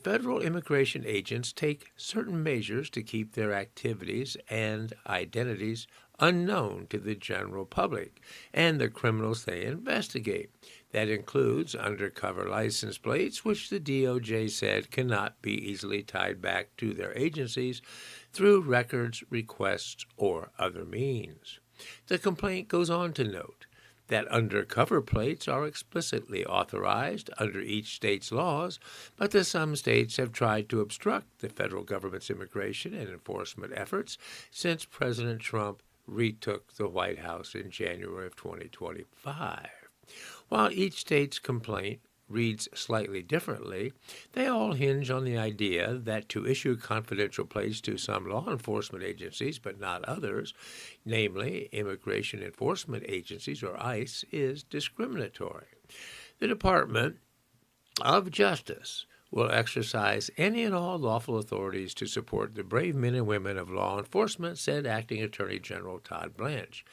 Speaker 1: federal immigration agents take certain measures to keep their activities and identities unknown to the general public and the criminals they investigate. That includes undercover license plates, which the DOJ said cannot be easily tied back to their agencies through records, requests, or other means. The complaint goes on to note that undercover plates are explicitly authorized under each state's laws, but that some states have tried to obstruct the federal government's immigration and enforcement efforts since President Trump retook the White House in January of 2025. While each state's complaint reads slightly differently, they all hinge on the idea that to issue confidential plates to some law enforcement agencies but not others, namely immigration enforcement agencies or ICE, is discriminatory. The Department of Justice will exercise any and all lawful authorities to support the brave men and women of law enforcement, said Acting Attorney General Todd Blanche.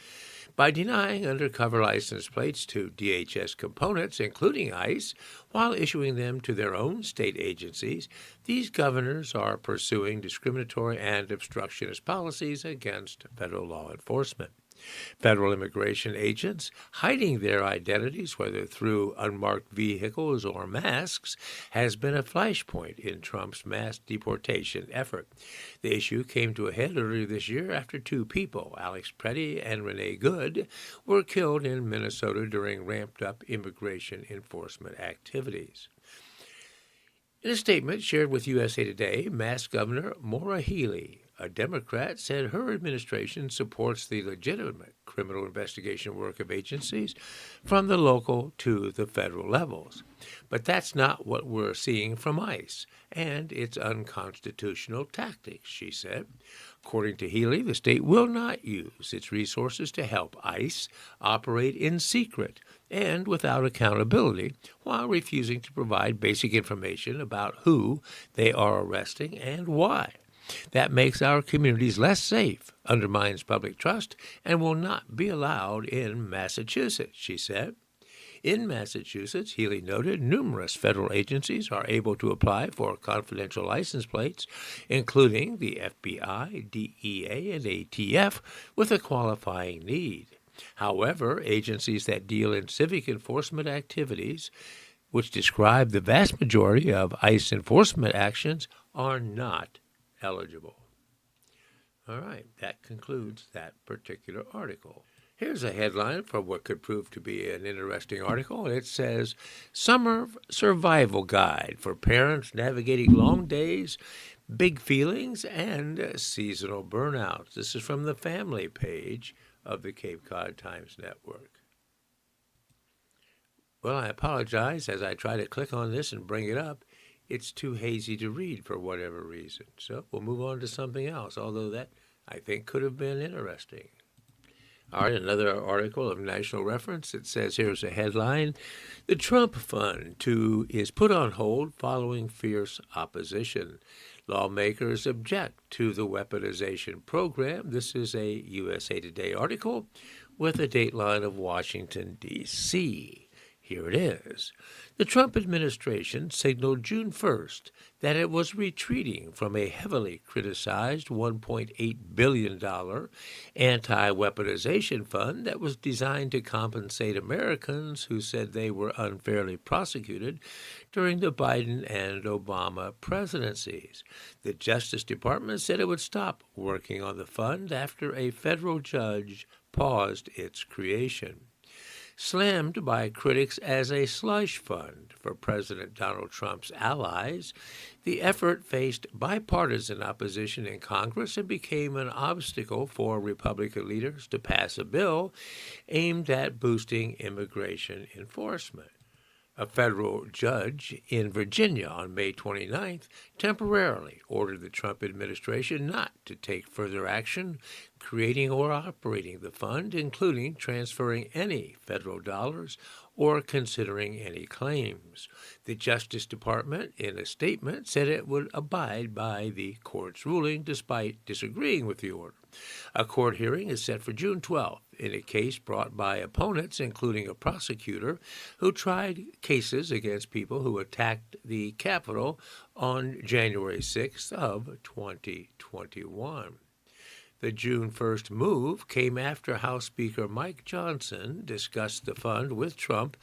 Speaker 1: By denying undercover license plates to DHS components, including ICE, while issuing them to their own state agencies, these governors are pursuing discriminatory and obstructionist policies against federal law enforcement. Federal immigration agents hiding their identities, whether through unmarked vehicles or masks, has been a flashpoint in Trump's mass deportation effort. The issue came to a head earlier this year after 2 people, Alex Preddy and Renee Good, were killed in Minnesota during ramped-up immigration enforcement activities. In a statement shared with USA Today, Mass Governor Maura Healey, a Democrat, said her administration supports the legitimate criminal investigation work of agencies from the local to the federal levels. But that's not what we're seeing from ICE and its unconstitutional tactics, she said. According to Healey, the state will not use its resources to help ICE operate in secret and without accountability while refusing to provide basic information about who they are arresting and why. that makes our communities less safe, undermines public trust, and will not be allowed in Massachusetts, she said. In Massachusetts, Healy noted, numerous federal agencies are able to apply for confidential license plates, including the FBI, DEA, and ATF, with a qualifying need. However, agencies that deal in civic enforcement activities, which describe the vast majority of ICE enforcement actions, are not eligible. All right, that concludes that particular article. Here's a headline from what could prove to be an interesting article. It says, Summer Survival Guide for Parents Navigating Long Days, Big Feelings, and Seasonal Burnouts. This is from the family page of the Cape Cod Times Network. Well, I apologize as I try to click on this and bring it up. It's too hazy to read for whatever reason. So we'll move on to something else, although that I think could have been interesting. All right, another article of national reference. It says, here's a headline, The Trump Fund is put on hold following fierce opposition. Lawmakers object to the weaponization program. This is a USA Today article with a dateline of Washington, D.C. Here it is. The Trump administration signaled June 1st that it was retreating from a heavily criticized $1.8 billion anti-weaponization fund that was designed to compensate Americans who said they were unfairly prosecuted during the Biden and Obama presidencies. The Justice Department said it would stop working on the fund after a federal judge paused its creation. Slammed by critics as a slush fund for President Donald Trump's allies, the effort faced bipartisan opposition in Congress and became an obstacle for Republican leaders to pass a bill aimed at boosting immigration enforcement. A federal judge in Virginia on May 29th temporarily ordered the Trump administration not to take further action creating or operating the fund, including transferring any federal dollars or considering any claims. The Justice Department, in a statement, said it would abide by the court's ruling despite disagreeing with the order. A court hearing is set for June 12th in a case brought by opponents, including a prosecutor who tried cases against people who attacked the Capitol on January 6th of 2021. The June 1st move came after House Speaker Mike Johnson discussed the fund with Trump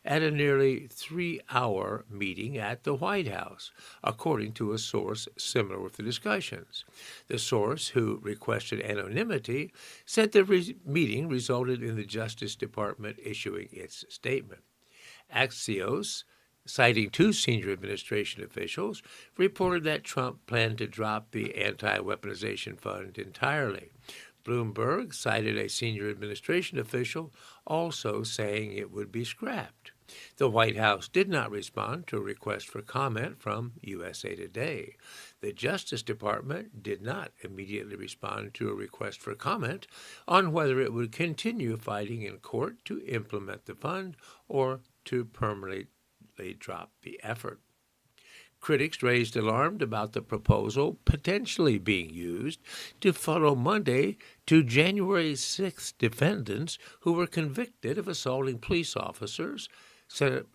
Speaker 1: at a nearly 3-hour meeting at the White House, according to a source similar with the discussions. The source, who requested anonymity, said the meeting resulted in the Justice Department issuing its statement. Axios, citing two senior administration officials, reported that Trump planned to drop the anti-weaponization fund entirely. Bloomberg cited a senior administration official also saying it would be scrapped. The White House did not respond to a request for comment from USA Today. The Justice Department did not immediately respond to a request for comment on whether it would continue fighting in court to implement the fund or to permanently drop the effort. Critics raised alarm about the proposal potentially being used to follow Monday to January 6th defendants who were convicted of assaulting police officers. Senate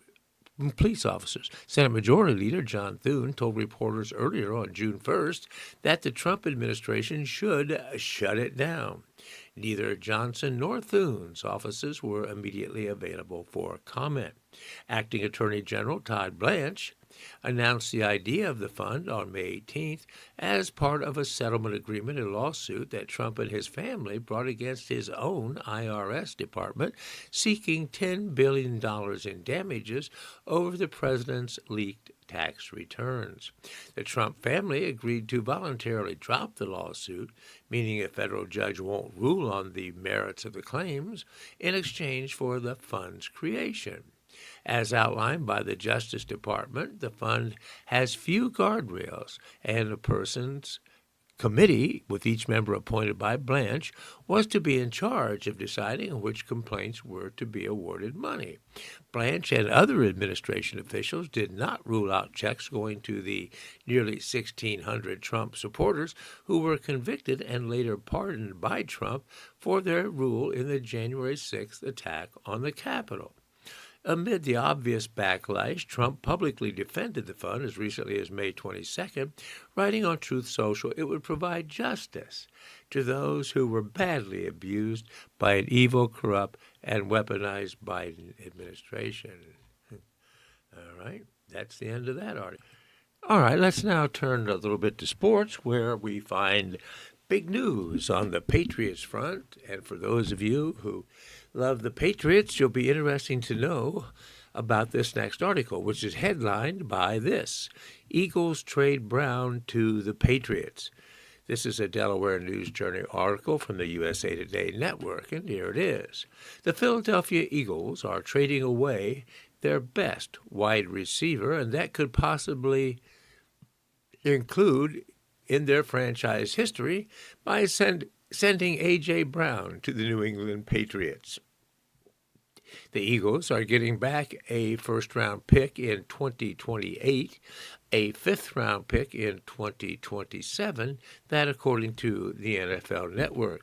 Speaker 1: Majority Leader John Thune told reporters earlier on June 1st that the Trump administration should shut it down. Neither Johnson nor Thune's offices were immediately available for comment. Acting Attorney General Todd Blanche announced the idea of the fund on May 18th as part of a settlement agreement and lawsuit that Trump and his family brought against his own IRS department, seeking $10 billion in damages over the president's leaked tax returns. The Trump family agreed to voluntarily drop the lawsuit, meaning a federal judge won't rule on the merits of the claims, in exchange for the fund's creation. As outlined by the Justice Department, the fund has few guardrails and a person's committee, with each member appointed by Blanche, was to be in charge of deciding which complaints were to be awarded money. Blanche and other administration officials did not rule out checks going to the nearly 1,600 Trump supporters who were convicted and later pardoned by Trump for their role in the January 6th attack on the Capitol. Amid the obvious backlash, Trump publicly defended the fund as recently as May 22nd, writing on Truth Social it would provide justice to those who were badly abused by an evil, corrupt, and weaponized Biden administration. All right, that's the end of that article. All right, let's now turn a little bit to sports, where we find big news on the Patriots front. And for those of you who love the Patriots, you'll be interesting to know about this next article, which is headlined by this: Eagles trade Brown to the Patriots. This is a Delaware News Journal article from the USA Today Network, and here it is. The Philadelphia Eagles are trading away their best wide receiver, and that could possibly include in their franchise history by sending A.J. Brown to the New England Patriots. The Eagles are getting back a first-round pick in 2028, a fifth-round pick in 2027, that according to the NFL Network.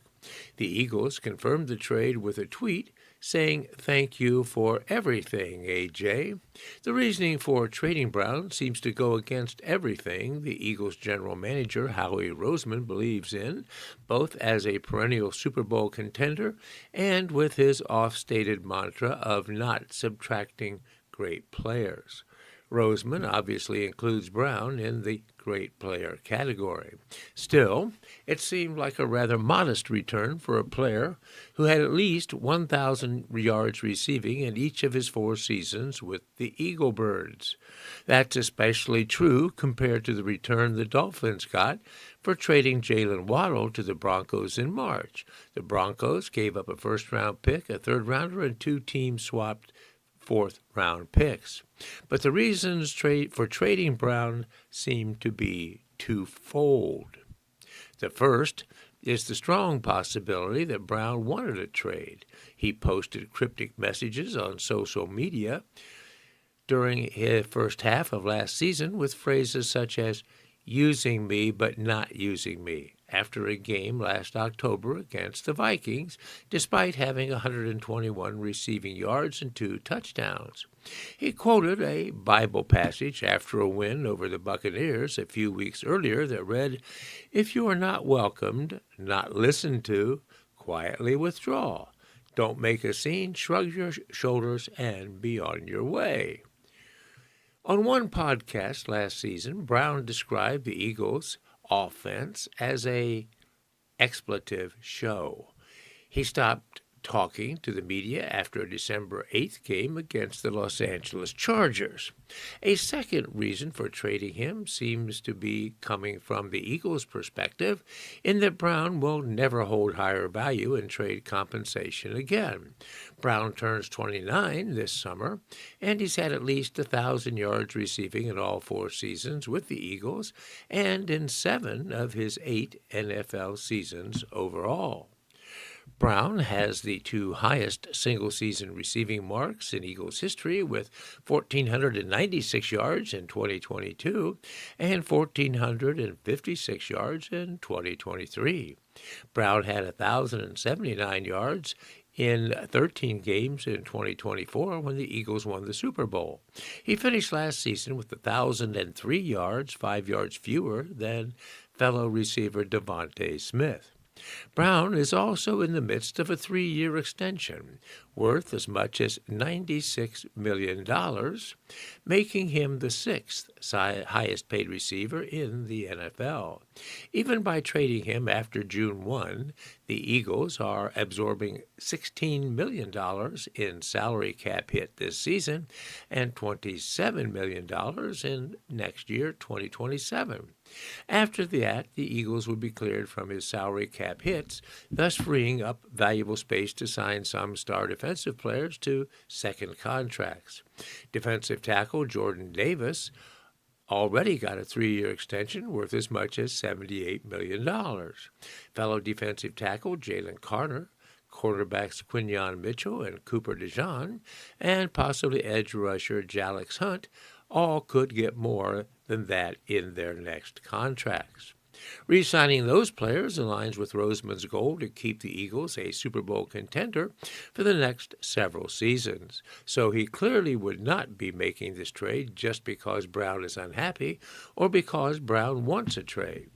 Speaker 1: The Eagles confirmed the trade with a tweet saying, "Thank you for everything, A.J." The reasoning for trading Brown seems to go against everything the Eagles general manager, Howie Roseman, believes in, both as a perennial Super Bowl contender and with his oft-stated mantra of not subtracting great players. Roseman obviously includes Brown in the great player category. Still, it seemed like a rather modest return for a player who had at least 1,000 yards receiving in each of his 4 seasons with the Eaglebirds. That's especially true compared to the return the Dolphins got for trading Jalen Waddle to the Broncos in March. The Broncos gave up a first-round pick, a third-rounder, and 2 teams swapped fourth-round picks. But the reasons for trading Brown seem to be twofold. The first is the strong possibility that Brown wanted a trade. He posted cryptic messages on social media during his first half of last season with phrases such as "using me but not using me" after a game last October against the Vikings, despite having 121 receiving yards and 2 touchdowns. He quoted a Bible passage after a win over the Buccaneers a few weeks earlier that read, "If you are not welcomed, not listened to, quietly withdraw. Don't make a scene, shrug your shoulders, and be on your way." On one podcast last season, Brown described the Eagles' offense as a expletive show. He stopped talking to the media after a December 8th game against the Los Angeles Chargers. A second reason for trading him seems to be coming from the Eagles' perspective, in that Brown will never hold higher value in trade compensation again. Brown turns 29 this summer, and he's had at least 1,000 yards receiving in all 4 seasons with the Eagles and in 7 of his 8 NFL seasons overall. Brown has the 2 highest single-season receiving marks in Eagles history, with 1,496 yards in 2022 and 1,456 yards in 2023. Brown had 1,079 yards in 13 games in 2024 when the Eagles won the Super Bowl. He finished last season with 1,003 yards, 5 yards fewer than fellow receiver Devontae Smith. Brown is also in the midst of a 3-year extension, worth as much as $96 million, making him the 6th highest-paid receiver in the NFL. Even by trading him after June 1, the Eagles are absorbing $16 million in salary cap hit this season and $27 million in next year, 2027. After that, the Eagles would be cleared from his salary cap hits, thus freeing up valuable space to sign some star defensive players to second contracts. Defensive tackle Jordan Davis already got a 3-year extension worth as much as $78 million. Fellow defensive tackle Jalen Carter, quarterbacks Quinyon Mitchell and Cooper DeJean, and possibly edge rusher Jalix Hunt all could get more than that in their next contracts. Re-signing those players aligns with Roseman's goal to keep the Eagles a Super Bowl contender for the next several seasons. So he clearly would not be making this trade just because Brown is unhappy or because Brown wants a trade.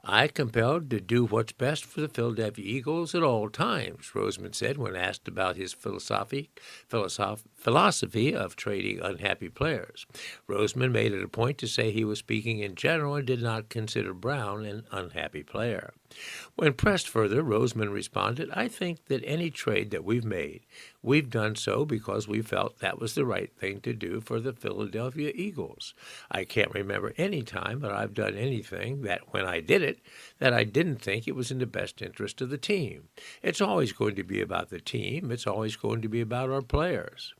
Speaker 1: "I compelled to do what's best for the Philadelphia Eagles at all times," Roseman said when asked about his philosophy of trading unhappy players. Roseman made it a point to say he was speaking in general and did not consider Brown an unhappy player. When pressed further, Roseman responded, "I think that any trade that we've made, we've done so because we felt that was the right thing to do for the Philadelphia Eagles. I can't remember any time that I've done anything that, when I did it, that I didn't think it was in the best interest of the team. It's always going to be about the team. It's always going to be about our players.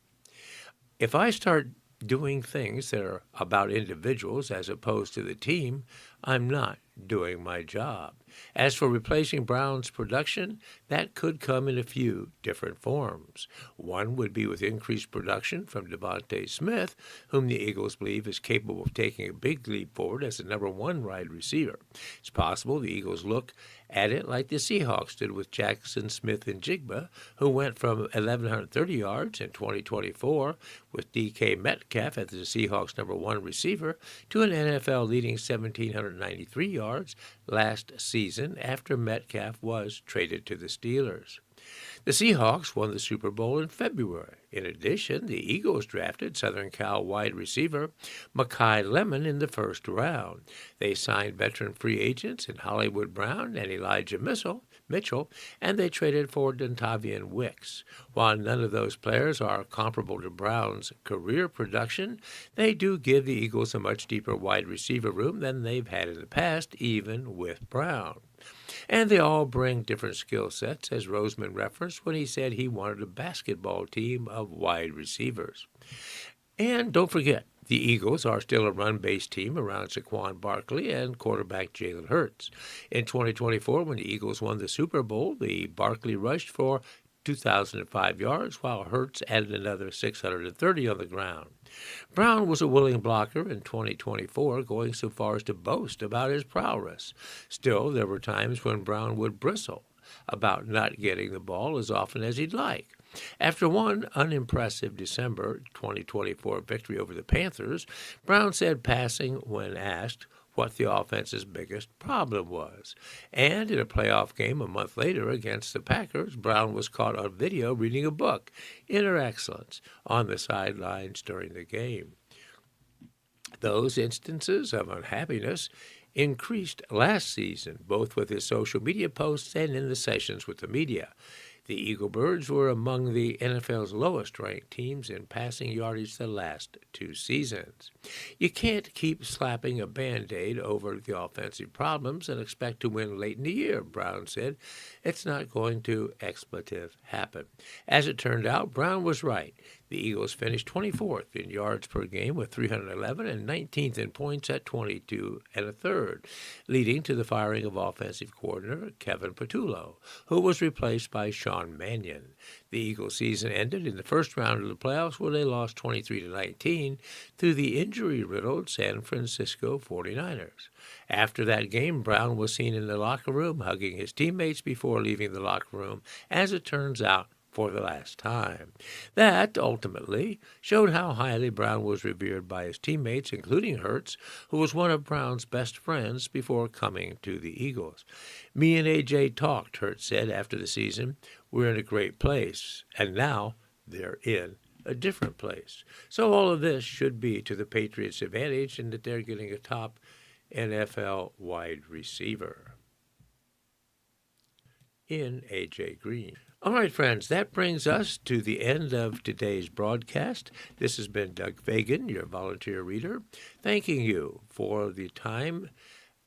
Speaker 1: If I start doing things that are about individuals as opposed to the team, I'm not doing my job. As for replacing Brown's production, that could come in a few different forms. One would be with increased production from Devontae Smith, whom the Eagles believe is capable of taking a big leap forward as the number one wide receiver. It's possible the Eagles look at it like the Seahawks did with Jackson Smith-Njigba, who went from 1,130 yards in 2024 with DK Metcalf as the Seahawks' number one receiver to an NFL-leading 1,793 yards last season after Metcalf was traded to the Steelers. The Seahawks won the Super Bowl in February. In addition, the Eagles drafted Southern Cal wide receiver Mekhi Lemon in the first round. They signed veteran free agents in Hollywood Brown and Elijah Mitchell, and they traded for Dontavian Wicks. While none of those players are comparable to Brown's career production, they do give the Eagles a much deeper wide receiver room than they've had in the past, even with Brown. And they all bring different skill sets, as Roseman referenced when he said he wanted a basketball team of wide receivers. And don't forget, the Eagles are still a run-based team around Saquon Barkley and quarterback Jalen Hurts. In 2024, when the Eagles won the Super Bowl, the Barkley rushed for 2,005 yards, while Hurts added another 630 on the ground. Brown was a willing blocker in 2024, going so far as to boast about his prowess. Still, there were times when Brown would bristle about not getting the ball as often as he'd like. After one unimpressive December 2024 victory over the Panthers, Brown said passing when asked what the offense's biggest problem was. And in a playoff game a month later against the Packers, Brown was caught on video reading a book, Inner Excellence, on the sidelines during the game. Those instances of unhappiness increased last season, both with his social media posts and in the sessions with the media. The Eaglebirds were among the NFL's lowest-ranked teams in passing yardage the last 2 seasons. You can't keep slapping a Band-Aid over the offensive problems and expect to win late in the year, Brown said. It's not going to happen. As it turned out, Brown was right. The Eagles finished 24th in yards per game with 311 and 19th in points at 22 1/3, leading to the firing of offensive coordinator Kevin Patullo, who was replaced by Sean Mannion. The Eagles' season ended in the first round of the playoffs where they lost 23-19 to the injury-riddled San Francisco 49ers. After that game, Brown was seen in the locker room hugging his teammates before leaving the locker room, as it turns out, for the last time. That, ultimately, showed how highly Brown was revered by his teammates, including Hurts, who was one of Brown's best friends before coming to the Eagles. "Me and A.J. talked," Hurts said after the season. "We're in a great place, and now they're in a different place." So all of this should be to the Patriots' advantage in that they're getting a top NFL wide receiver in A.J. Green. All right, friends, that brings us to the end of today's broadcast. This has been Doug Fagan, your volunteer reader, thanking you for the time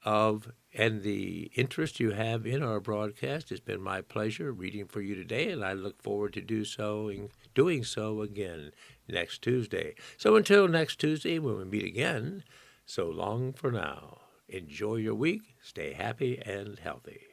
Speaker 1: and the interest you have in our broadcast. It's been my pleasure reading for you today, and I look forward to doing so again next Tuesday. So until next Tuesday when we meet again, so long for now. Enjoy your week. Stay happy and healthy.